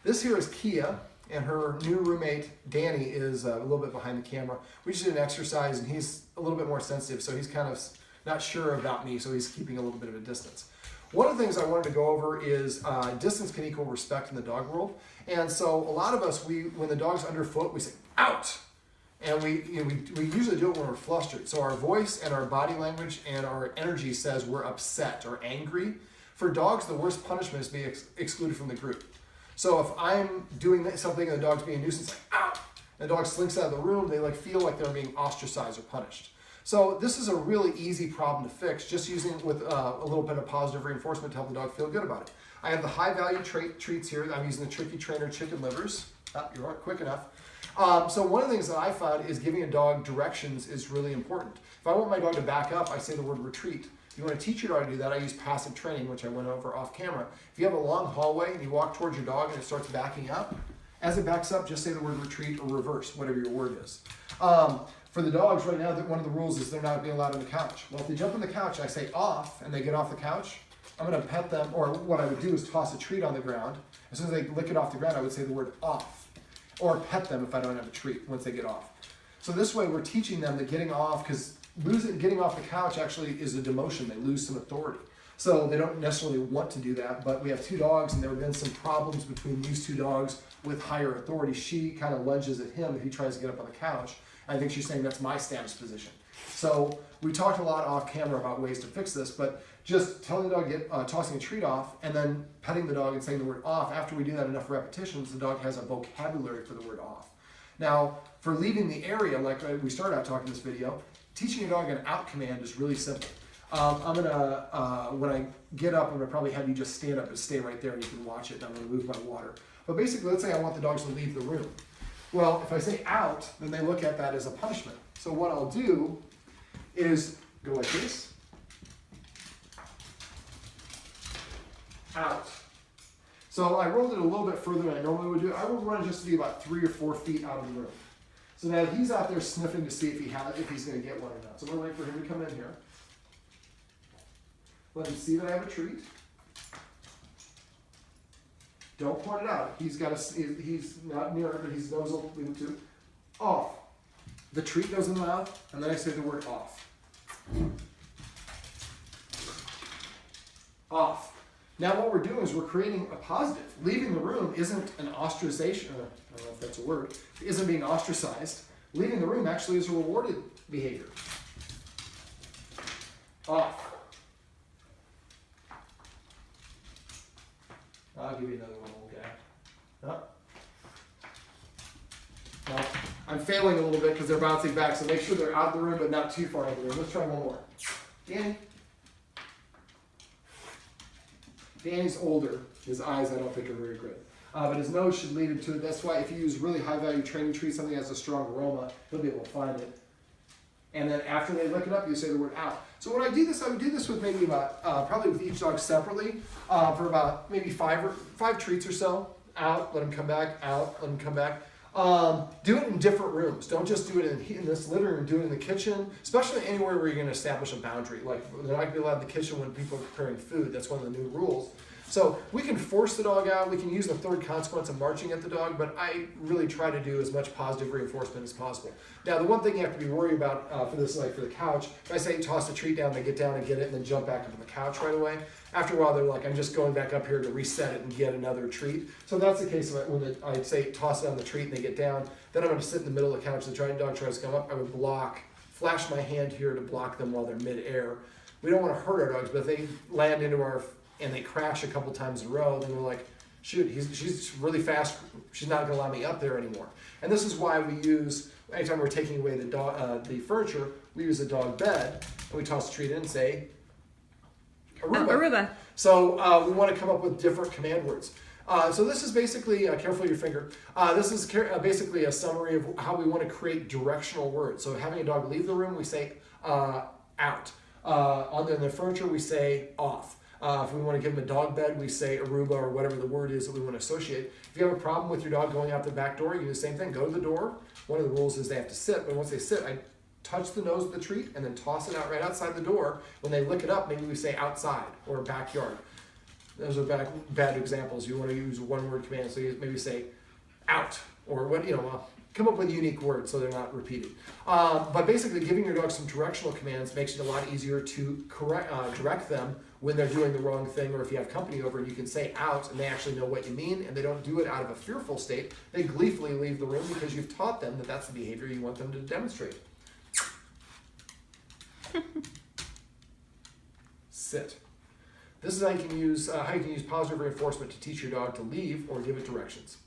This here is Kia, and her new roommate, Danny, is a little bit behind the camera. We just did an exercise, and he's a little bit more sensitive, so he's kind of not sure about me, so he's keeping a little bit of a distance. One of the things I wanted to go over is distance can equal respect in the dog world. And so a lot of us, when the dog's underfoot, we say, out! And we usually do it when we're flustered. So our voice and our body language and our energy says we're upset or angry. For dogs, the worst punishment is being excluded from the group. So if I'm doing something and the dog's being a nuisance, like, ow! And the dog slinks out of the room, they feel like they're being ostracized or punished. So this is a really easy problem to fix, just using it with a little bit of positive reinforcement to help the dog feel good about it. I have the high value treats here. I'm using the Tricky Trainer chicken livers. You aren't quick enough. So one of the things that I found is giving a dog directions is really important. If I want my dog to back up, I say the word retreat. If you want to teach your dog to do that, I use passive training, which I went over off camera. If you have a long hallway and you walk towards your dog and it starts backing up, as it backs up, just say the word retreat or reverse, whatever your word is. For the dogs right now, one of the rules is they're not being allowed on the couch. Well, if they jump on the couch, I say off, and they get off the couch, I'm going to pet them, or what I would do is toss a treat on the ground. As soon as they lick it off the ground, I would say the word off. Or pet them if I don't have a treat once they get off. So this way we're teaching them that getting off, because getting off the couch actually is a demotion. They lose some authority. So they don't necessarily want to do that, but we have two dogs, and there have been some problems between these two dogs with higher authority. She kind of lunges at him if he tries to get up on the couch. I think she's saying that's my status position. So we talked a lot off camera about ways to fix this, but just telling the dog, tossing a treat off, and then petting the dog and saying the word off. After we do that enough repetitions, the dog has a vocabulary for the word off. Now, for leaving the area, like we started out talking in this video, teaching your dog an out command is really simple. I'm gonna, when I get up, I'm gonna probably have you just stand up and stay right there and you can watch it, and I'm gonna move my water. But basically, let's say I want the dogs to leave the room. Well, if I say out, then they look at that as a punishment. So what I'll do is go like this. Out. So I rolled it a little bit further than I normally would do. I would want it just to be about 3 or 4 feet out of the room. So now he's out there sniffing to see if he's going to get one or not. So I'm going to wait for him to come in here. Let him see that I have a treat. Don't point it out. He's not near it, but he's nose will leave him to. Off. The treat goes in the mouth, and then I say the word off. Off. Now what we're doing is we're creating a positive. Leaving the room isn't an ostracization, I don't know if that's a word, isn't being ostracized. Leaving the room actually is a rewarded behavior. Off. I'll give you another one, okay? Now, I'm failing a little bit because they're bouncing back, so make sure they're out of the room but not too far out of the room. Let's try one more. Danny. Danny's older. His eyes, I don't think, are very good. But his nose should lead him to it. That's why if you use really high-value training treats, something that has a strong aroma, he'll be able to find it. And then after they lick it up, you say the word out. So when I do this, I would do this with maybe about, probably with each dog separately, for about maybe five treats or so. Out, let him come back, out, let him come back. Do it in different rooms. Don't just do it in this living room, do it in the kitchen, especially anywhere where you're going to establish a boundary. Like, they're not going to be allowed in the kitchen when people are preparing food. That's one of the new rules. So we can force the dog out. We can use the third consequence of marching at the dog, but I really try to do as much positive reinforcement as possible. Now, the one thing you have to be worried about for this, like for the couch, if I say toss a treat down, they get down and get it and then jump back up on the couch right away. After a while, they're like, I'm just going back up here to reset it and get another treat. So that's the case of it when I say toss it on the treat and they get down. Then I'm going to sit in the middle of the couch. The dog tries to come up. I would flash my hand here to block them while they're midair. We don't want to hurt our dogs, but if they land into and they crash a couple times in a row, then we're like, shoot, she's really fast. She's not going to allow me up there anymore. And this is why we use, anytime we're taking away the furniture, we use a dog bed, and we toss a treat in and say, Aruba. Aruba. So we want to come up with different command words. So this is basically, careful your finger, this is basically a summary of how we want to create directional words. So having a dog leave the room, we say out. On the furniture, we say off. If we want to give them a dog bed, we say Aruba or whatever the word is that we want to associate. If you have a problem with your dog going out the back door, you do the same thing. Go to the door. One of the rules is they have to sit, but once they sit, I touch the nose of the treat and then toss it out right outside the door. When they lick it up, maybe we say outside or backyard. Those are bad examples. You want to use one-word commands, so you maybe say out, or what, come up with unique words so they're not repeated. But basically, giving your dog some directional commands makes it a lot easier to direct them when they're doing the wrong thing, or if you have company over and you can say out and they actually know what you mean, and they don't do it out of a fearful state. They gleefully leave the room because you've taught them that that's the behavior you want them to demonstrate. Sit. This is how you can use positive reinforcement to teach your dog to leave or give it directions.